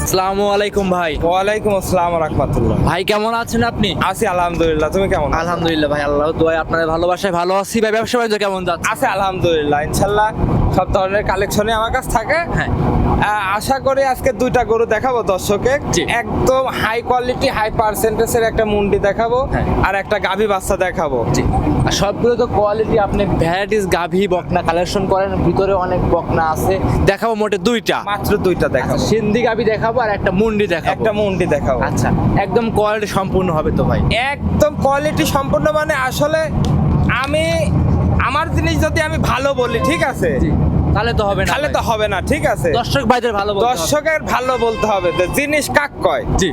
আসসালামু আলাইকুম ভাই। ওয়ালাইকুম আসসালাম ওয়া রাহমাতুল্লাহ। ভাই কেমন আছেন আপনি? আছি আলহামদুলিল্লাহ, তুমি কেমন আছো? আলহামদুলিল্লাহ ভাই, আল্লাহর দোয়ায় আপনাদের ভালোবাসায় ভালো আছি ভাই। ব্যবসা বাণিজ্য কেমন যাচ্ছে? আছে আলহামদুলিল্লাহ, ইনশাল্লাহ সব ধরনের কালেকশনই আমার কাছে থাকে। হ্যাঁ। আশা করি আজকে দুইটা গরু দেখাবো দর্শকে। জি। একদম হাই কোয়ালিটি হাই পার্সেন্টেজের একটা মুন্ডি দেখাবো, হ্যাঁ। আর একটা গাভী বাচ্চা দেখাবো। জি। আর সবগুলো তো কোয়ালিটি, আপনি ভ্যারাইটিস গাভী বকনা কালেকশন করেন, ভিতরে অনেক বকনা আছে। দেখাবো মোটে দুইটা, মাত্র দুইটা দেখাবো। সিন্ধি গাভী দেখাবো আর একটা মুন্ডি দেখাবো। একটা মুন্ডি দেখাবো। আচ্ছা, একদম কোয়ালিটি সম্পূর্ণ হবে তো ভাই? একদম কোয়ালিটি সম্পূর্ণ, মানে আসলে আমি আমার জিনিস যদি আমি ভালো বলি, ঠিক আছে, জি। তাহলে তো হবে না, তাহলে তো হবে না, ঠিক আছে। দর্শক ভাইদের ভালো বলতে হবে। দর্শকের ভালো বলতে হবে, তো জিনিস কাক কয়, জি।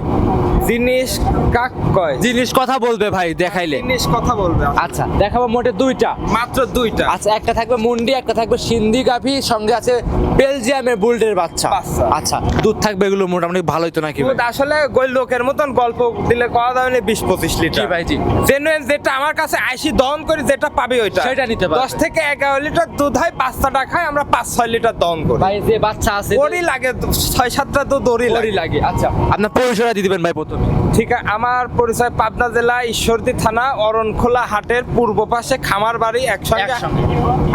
জিনিস কাক কয়, জিনিস কথা বলবে ভাই দেখাইলে। জিনিস কথা বলবে। আচ্ছা, দেখাবো মোটে দুইটা। মাত্র দুইটা। আচ্ছা, একটা থাকবে মুন্ডি, একটা থাকবে সিন্ধি গাভী, সঙ্গে আছে বেলজিয়ামের বুলডের বাচ্চা। বাচ্চা। আচ্ছা, দুধ থাকবে এগুলো মোটামুটি ভালোই তো নাকি ভাই? দুধ আসলে গোল লোকের মতন গল্প দিলে করা যাবে না, 20-25 জি লিটার। ভাই, জি। জেনুইন যেটা আমার কাছে আইসি দহন করি, যেটা পাবি ওইটা সেটা নিতে পারবে। 10 থেকে 11 লিটার দুধ হয়, বাচ্চাটা খায়, আমরা 5-6 লিটার দহন করি। ভাই যে বাচ্চা আছে ওরই লাগে 6-7টা দুধ ওরই ওরই লাগে। লাগে। আচ্ছা, আপনার পরিচয়টা দিয়ে দিবেন ভাই প্রথমে। ঠিক আছে, আমার পরিচয় পাবনা জেলা ঈশ্বরদী থানা অরণখোলা হাটের পূর্ব পাশে খামার বাড়ি একসঙ্গে। একসঙ্গে।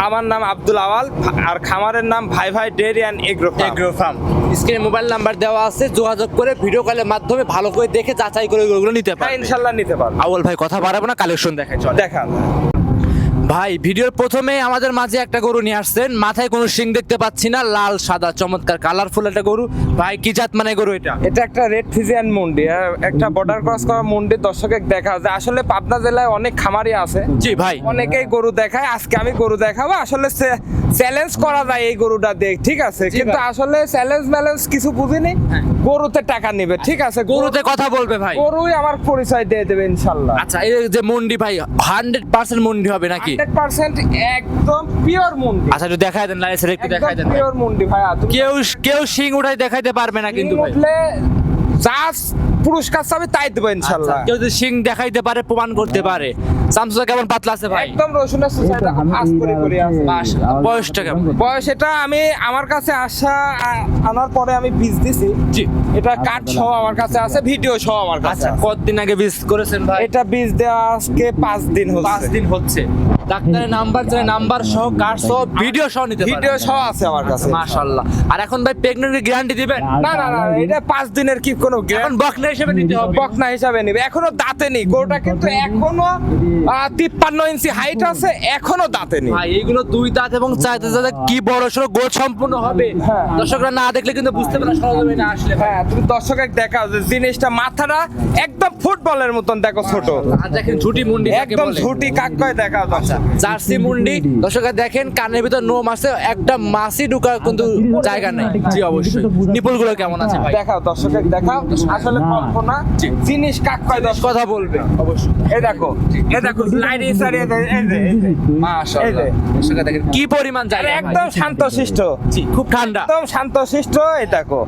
আমার নাম আব্দুল আওয়াল, আর খামারের নাম ভাই ভাই ডেয়ারি অ্যান্ড এগ্রো ফার্ম। স্ক্রিনে মোবাইল নাম্বার দেওয়া আছে, যোগাযোগ করে ভিডিও কলের মাধ্যমে ভালো করে দেখে যাচাই করে ওগুলো নিতে পারেন। ইনশাল্লাহ নিতে পারবো। আউয়াল ভাই কথা বাড়াবো না, কালেকশন দেখাই চল। দেখান। ভাই ভিডিওর প্রথমে আমাদের মাঝে একটা গরু নিয়ে আসছেন, মাথায় কোনো শিং দেখতে পাচ্ছি না, লাল সাদা চমৎকার কালারফুল একটা গরু। ভাই কি জাত মানে গরু এটা? এটা একটা রেড ফিজিয়ান মুন্ডি, একটা বর্ডার ক্রস করা মুন্ডি। দর্শকে দেখা যায় আসলে পাবনা জেলায় অনেক খামারি আছে, জি ভাই। অনেকেই গরু দেখায়। আজকে আমি গরু দেখাবো, আসলে চ্যালেঞ্জ করা যায় এই গরুটা দেখ, ঠিক আছে, জি কিন্তু ভাই। আসলে চ্যালেঞ্জ ম্যালেঞ্জ কিছু বুঝিনি। হ্যাঁ। গরুতে টাকা নিবে, ঠিক আছে, গরুতে কথা বলবে ভাই। গরুই আমার পরিচয় দিয়ে দেবে ইনশাল্লাহ। আচ্ছা, এই যে মুন্ডি ভাই 100% মুন্ডি হবে নাকি? 100% একদম পিওর মুন্ডি। আচ্ছা, একটু দেখাই দেন, লাইসের একটু দেখাই দেন ভাই। পিওর মুন্ডি ভাই। কেউ শিং উঠাই দেখাইতে পারবে না কিন্তু ভাই। উঠলে জাস্ট পুরস্কার চাবে তাই দেবো ইনশাল্লাহ। আচ্ছা, কেউ যদি শিং দেখাইতে পারে, প্রমাণ করতে পারে। সামসুজা কেমন পাতলা আছে ভাই? একদম রসুনের সুসাইডা আজ করে আছে। মাশাআল্লাহ। বয়সটা কেমন? বয়স এটা আমি আমার কাছে আনার পরে আমি বীজ দিছি। জি। এটা কাঠ সহ আমার কাছে আছে, ভিডিও সহ আমার কাছে আচ্ছা, আছে। কতদিন আগে বিজ করেছেন ভাই? এটা বীজ দেওয়া আজকে 5 দিন হচ্ছে। 5 দিন হচ্ছে। ডাক্তারের নাম্বার চাই, নাম্বার সহ কার্ড সহ ভিডিও সহ নিতে পারবেন। ভিডিও সহ আছে আমার কাছে। মাশাআল্লাহ। আর এখন ভাই প্রেগন্যান্সি গ্যারান্টি দিবেন? না না না, এটা 5 দিনের কি কোনো এখন বকনা হিসেবে নিতে হবে। বকনা হিসাবে নিবে। এখনো দাঁতে নেই গরুটা, কিন্তু এখনো 53 ইঞ্চি হাইট আছে, এখনো দাঁতে নেই। ভাই এইগুলো 2 দাঁত এবং 4 দাঁত, কি বড় সড়ো গোল সম্পূর্ণ হবে। হ্যাঁ। দর্শকরা না দেখলে কিন্তু বুঝতে পারে না, সরজমিনে না আসলে ভাই। হ্যাঁ, তুমি দর্শকের দেখাও যে জিনিসটা, মাথাটা একদম ফুটবলের মতন দেখো, ছোট, আর দেখেন ঝুটি মুন্ডি কাকে একদম বলে। ঝুটি কাকয় দেখাও। আচ্ছা, জার্সি মুন্ডি। দর্শকরা দেখেন কানের ভিতর নোম আছে, একটা মাছি ঢুকার কিন্তু জায়গা নেই। জি অবশ্যই। নিপুলগুলো কেমন আছে ভাই? দেখাও দর্শকের দেখাও, আসলে কল্পনা জি। জিনিস কাকয় দর্শক কথা বলবে অবশ্যই। এই দেখো, এই দেখো লাইট সারিয়ে দেয়, এই যে, এই যে। মাশাআল্লাহ। দর্শকরা দেখেন কি পরিমাণ আর জায়গা ভাই। একদম শান্তশিষ্ট, জি, খুব ঠান্ডা। একদম শান্তশিষ্ট। এই দেখো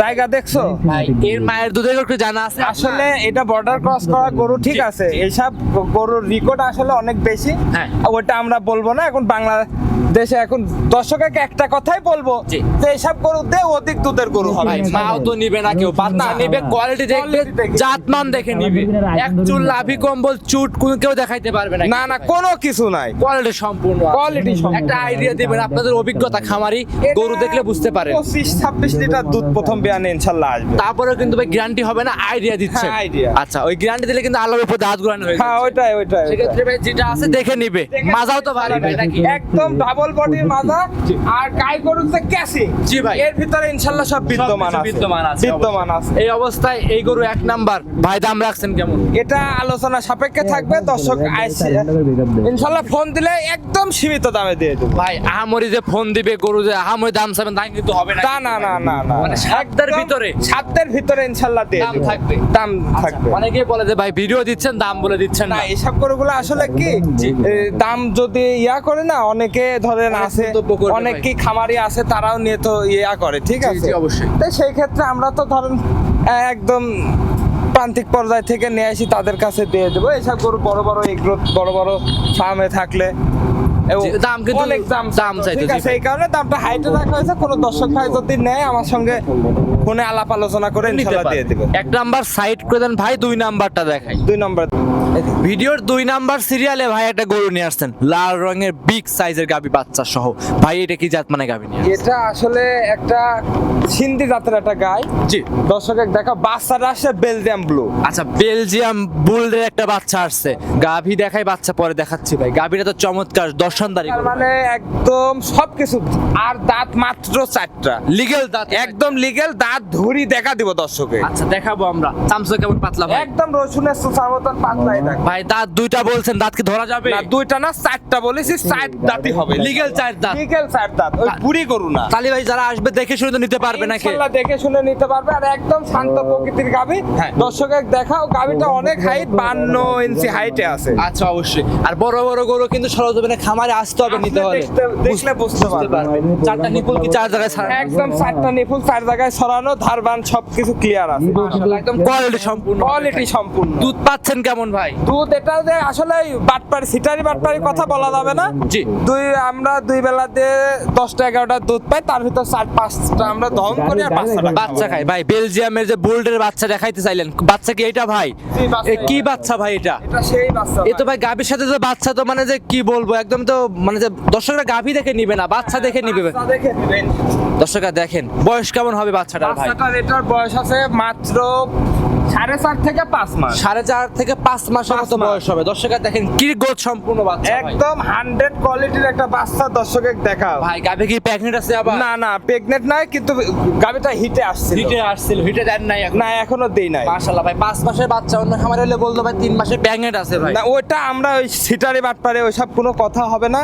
জায়গা দেখছো ভাই, এর মায়ের দুধের একটু জানা আছে আসলে এটা বর্ডার ক্রস করা গরু, ঠিক আছে, এইসব গরুর রেকর্ড আসলে অনেক বেশি। হ্যাঁ। ওটা আমরা বলবো না এখন। বাংলাদেশে এখন দর্শককে একটা কথাই বলবো জি। যে এইসব গরুতে অধিক দুধের গরু হবে। ভাই, মাও তো নিবে না কেউ, বাচ্চা নিবে, কোয়ালিটি দেখবে, Quality দেখে। জাতমান দেখে নিবে। এক চুল লাভি কম্বল চুট কোনো কেউ দেখাইতে পারবে না। না না, কোনো কিছু নাই, কোয়ালিটি সম্পূর্ণ। কোয়ালিটি সম্পূর্ণ। একটা আইডিয়া দিবেন, আপনাদের অভিজ্ঞতা খামারি গরু দেখলে বুঝতে পারেন। 25-26 লিটার দুধ প্রথম বিয়ানে ইনশাল্লাহ আসবে। তারপরে কিন্তু ভাই গ্যারান্টি হবে না, আইডিয়া দিচ্ছে। হ্যাঁ, idea। আচ্ছা, ওই গ্যারান্টি দিলে কিন্তু আল্লাহর উপর দাঁত ঘোরানো হয়ে হ্যাঁ, যাচ্ছে। ওইটাই সেক্ষেত্রে ভাই যেটা আছে দেখে নিবে। মাজাও তো ভারী ভাই নাকি? একদম ডাবল বডির মাজা, আর গাই গরুর যে ক্যাসি, জি ভাই। এর ভিতরে ইনশাল্লাহ সব বিদ্যমান আছে। বিদ্যমান আছে। এই অবস্থায় এই গরু 1 নাম্বার। ভাই দাম রাখছেন কেমন? এটা আলোচনা সাপেক্ষে থাকবে, দর্শক আইসে ইনশাল্লাহ ফোন দিলে একদম সীমিত দামে দিয়ে দেবো। ভাই আহামরি যে ফোন দিবে, গরু যে আহামরি দাম চাবেন তাই কিন্তু হবে না। না না না না না, মানে সাধ্যের একদম ভিতরে? সাধ্যের ভিতরে ইনশাল্লাহ দিয়ে দাম দেবো। থাকবে? দাম থাকবে। অনেকেই বলে যে ভাই ভিডিও দিচ্ছেন দাম বলে দিচ্ছেন না, না। এইসব গরুগুলো আসলে কি দাম যদি ইয়া করে না, অনেকে ধরেন অনেক আছে, মন্তব্য করবে ভাই। অনেক কি খামারি আছে, তারাও নিয়ে তো ইয়া করে, ঠিক জি, আছে, জি, অবশ্যই। তো সেই ক্ষেত্রে আমরা তো ধরেন একদম প্রান্তিক পর্যায় থেকে নিয়ে আসি, তাদের কাছে দিয়ে দেবো। এসব গরু বড় বড় এগুলো বড় বড় ফার্মে থাকলে দাম কিন্তু অনেক দাম চাইতো, ঠিক জি আছে, ভাই। এই কারণে দামটা হাইটে রাখা হয়েছে। কোনো দর্শক ভাই যদি নেয় আমার সঙ্গে ফোনে আলাপ আলোচনা করে নিতে ইনশাআল্লাহ পারবে। দিয়ে দিবেন। এক নাম্বার সাইড করে দেন ভাই, 2 নাম্বারটা দেখাই। 2 নম্বর ভিডিওর 2 নাম্বার সিরিয়ালে ভাই একটা গরু নিয়ে আসছেন, লাল রঙের বিগ সাইজের গাবি বাচ্চা সহ। ভাই এটা কি জাত মানে গাবি নিয়ে আসছেন? এটা আসলে একটা সিন্ধি জাতের একটা গাই। জি। দর্শকের দেখা বাচ্চাটা আসছে বেলজিয়াম ব্লু। আচ্ছা, বেলজিয়াম বুলডের একটা বাচ্চা আসছে। গাভি দেখাই, বাচ্চা পরে দেখাচ্ছি ভাই। গাভিটা তো চমৎকার, দর্শনদারি তার মানে একদম সবকিছু, আর দাঁত মাত্র 4টা, লিগেল দাঁত একদম লিগেল দাঁত ধরি দেখা দিব দর্শকে। আচ্ছা দেখাবো আমরা। চামচা কেমন পাতলা ভাই? একদম রসুনের সুসার মতন পাতলাই দেখ। ভাই দাঁত 2টা বলছেন, দাঁত কি ধরা যাবে? না 2টা না 4টা বলেছি, 4 দাঁতই হবে। লিগেল 4 দাঁত। লিগেল 4 দাঁত, ওই বুড়ি গরু না। তালি ভাই যারা আসবে দেখে শুনে তো নিতে পারবে নাকি? ইনশাআল্লাহ দেখে শুনে নিতে পারবে, আর একদম শান্ত প্রকৃতির গাভী। হ্যাঁ। দর্শকের দেখাও গাভীটা অনেক হাইট, 52 ইঞ্চি হাইটে আছে। আচ্ছা অবশ্যই। আর বড় বড় গরু কিন্তু সরজমিনে খামারে আসতে হবে নিতে হলে। দেখলে বুঝতে পারবে। 4টা নিপুল কি 4 জায়গায় ছাড়া? একদম 4টা নিপুল 4 জায়গায় ছড়ানো, ধারবান সবকিছু ক্লিয়ার আছে। মাশাআল্লাহ, একদম কোয়ালিটি সম্পূর্ণ। কোয়ালিটি সম্পূর্ণ। দুধ পাচ্ছেন কেমন ভাই? দুধ এটা যে আসলে বাটপাড়ি সিটারি বাটপাড়ির কথা বলা যাবে না। জি। আমরা 2 বেলা দিয়ে 10টা 11টা দুধ পাই, তার ভিতর 4-5টা আমরা দহন করি আর বাচ্চা খাই ভাই। বেলজিয়ামের যে বুলডের বাচ্চা দেখাইতে চাইলেন, বাচ্চা কি এটা ভাই? জি, বাচ্চা। এ কি বাচ্চা ভাই এটা? এটা সেই বাচ্চা। এ তো ভাই গাভীর সাথে তো বাচ্চা, তো মানে যে কি বলবো, একদম তো মানে যে দর্শকরা গাভী দেখে নিবে না, বাচ্চা দেখে নিবে। বাচ্চা দেখে নেবেন। দর্শকরা দেখেন বয়স কেমন হবে বাচ্চাটার ভাই? বাচ্চাটার এটার বয়স আছে মাত্র 4.5 থেকে 5 মাস। 4.5 থেকে 5 মাসের 5 মতো মাস। বয়স হবে। দর্শকরা দেখেন কি গোছ সম্পূর্ণ বাচ্চা ভাই। একদম 100 কোয়ালিটির একটা বাচ্চা দর্শকের দেখাও। ভাই গাভী কি প্রেগনেন্ট আছে আবার? না না প্রেগনেন্ট নয়, কিন্তু গাবিটা হিটে আসছিল। হিটে আসছিল, হিটে দেন নাই এখন? না এখনো দেই নাই। মাশাআল্লাহ ভাই, 5 মাসের বাচ্চা। অন্য খামারে হলে বলতো ভাই 3 মাসের প্রেগনেন্ট আছে ভাই। না ওইটা আমরা ওই সিটারি বাটপারে ওইসব কোনো কথা হবে না।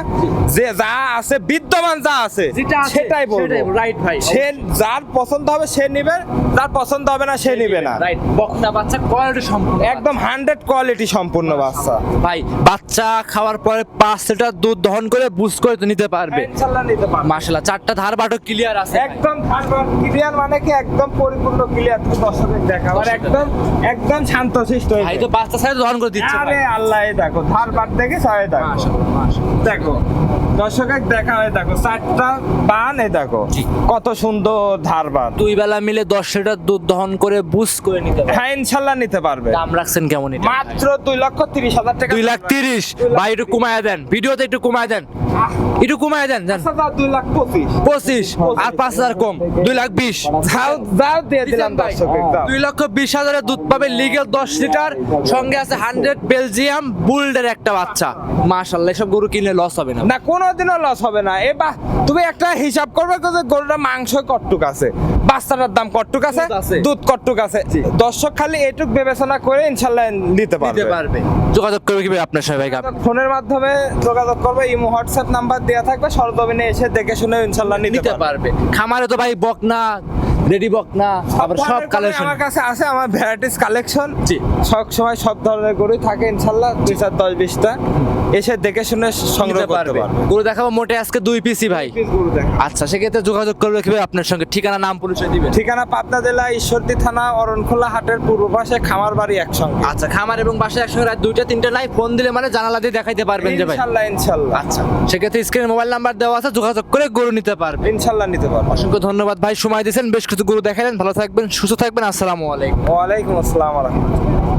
যে যা আছে বিদ্যমান যা আছে যেটা আছে সেটাই বলবো। রাইট ভাই। সে যার পছন্দ হবে সে নিবে, যার পছন্দ হবে না সে নিবে না। রাইট, বকনা বাচ্চা কোয়ালিটি সম্পূর্ণ। একদম 100 কোয়ালিটি সম্পূর্ণ বাচ্চা। ভাই বাচ্চা খাওয়ার পরে 5 লিটার দুধ দহন করে বুস করে তো নিতে পারবে। ইনশাআল্লাহ নিতে পারবে। মাশাআল্লাহ, 4টা ধার বাটো ক্লিয়ার আছে ভাই। একদম ক্লিয়ার মানে কি একদম পরিপূর্ণ ক্লিয়ার। তুমি দর্শকের দেখা আর একদম একদম শান্তশিষ্ট হয়ে ভাই যায়। তো 5টা সাইড দহন করে দিচ্ছে ভাই। আরে আল্লাহ, এই দেখো ধার বাট দেখে সবাই দেখো। মাশাআল্লাহ, মাশাআল্লাহ। দেখো দর্শকের দেখা হয়, দেখো 4টা বান, এই দেখো জি। কত সুন্দর ধার বান। 2 বেলা মিলে 10 লিটার দুধ দহন করে বুস করে নিতে পারবে। হ্যাঁ ইনশাল্লাহ নিতে পারবে। দাম রাখছেন কেমন এটা? মাত্র 2,30,000 টাকা। 2,30,000। ভাই একটু কমায় দেন, ভিডিওতে একটু কমায় দেন, একটু কমায় দেন। জান 2,25,000। 25 আর 5,000 কম, 2,20,000। যাও যাও দিয়ে দিলাম দর্শকের দাম। 2,20,000 এর দুধ পাবে, লিগেল 10 লিটার, সঙ্গে আছে 100 বেলজিয়াম বুলডের একটা বাচ্চা। মাশাআল্লাহ, এসব গরু কিনলে লস হবে না। না কোনোদিনও লস হবে না। এবার তুমি একটা হিসাব করবে যে গরুটা মাংস কটটুক আছে, বাচ্চাটার দাম কটটুক আছে, দুধ আছে। দুধ কটটুক আছে। দর্শক খালি এটুক বিবেচনা করে ইনশাল্লাহ নিতে দিতে পারবে। পারবে। যোগাযোগ করবে কিভাবে আপনার সাথে ভাই? ফোনের মাধ্যমে যোগাযোগ করবে, ইমো হোয়াটসঅ্যাপ নাম্বার দেওয়া থাকবে, সরজমিনে এসে দেখে শুনে ইনশাল্লাহ নিতে নিতে পারবে। পারবে। খামারে তো ভাই বকনা, রেডি বকনা, আবার সব ধরনের গরুই কালেকশন। আমার কাছে আছে, আমার ভ্যারাইটিস কালেকশন। জি। সব সময় সব ধরনের গরুই থাকে ইনশাল্লাহ, 2-4-10-20টা এসে দেখে শুনে সংগ্রহ নিতে করতে পারবে। পারবে। গরু দেখাবো মোটে আজকে 2 পিসি ভাই। গরু দেখা। আচ্ছা, সেক্ষেত্রে যোগাযোগ করবে কিভাবে আপনার সঙ্গে? ঠিকানা, নাম, পরিচয় দিবেন। ঠিকানা পাবনা জেলা ঈশ্বরদী থানা অরণখোলা হাটের পূর্ব পাশে, খামার বাড়ি একসঙ্গে। আচ্ছা, খামার এবং বাসায় একসঙ্গে রাত 2টা 3টা নাই, ফোন দিলে মানে জানালা দিয়ে দেখাইতে পারবেন যে ভাই। ইনশাল্লাহ ইনশাল্লাহ আচ্ছা, সেক্ষেত্রে স্ক্রিনে মোবাইল নাম্বার দেওয়া আছে, যোগাযোগ করে গরু নিতে পারবে। ইনশাল্লাহ নিতে পারবো। অসংখ্য ধন্যবাদ ভাই, সময় দিয়েছেন, বেশ কিছু গরু দেখালেন। ভালো থাকবেন, সুস্থ থাকবেন। আসসালামু আলাইকুম। ওয়ালাইকুম আসসালাম ওয়া রাহমাতুল্লাহ।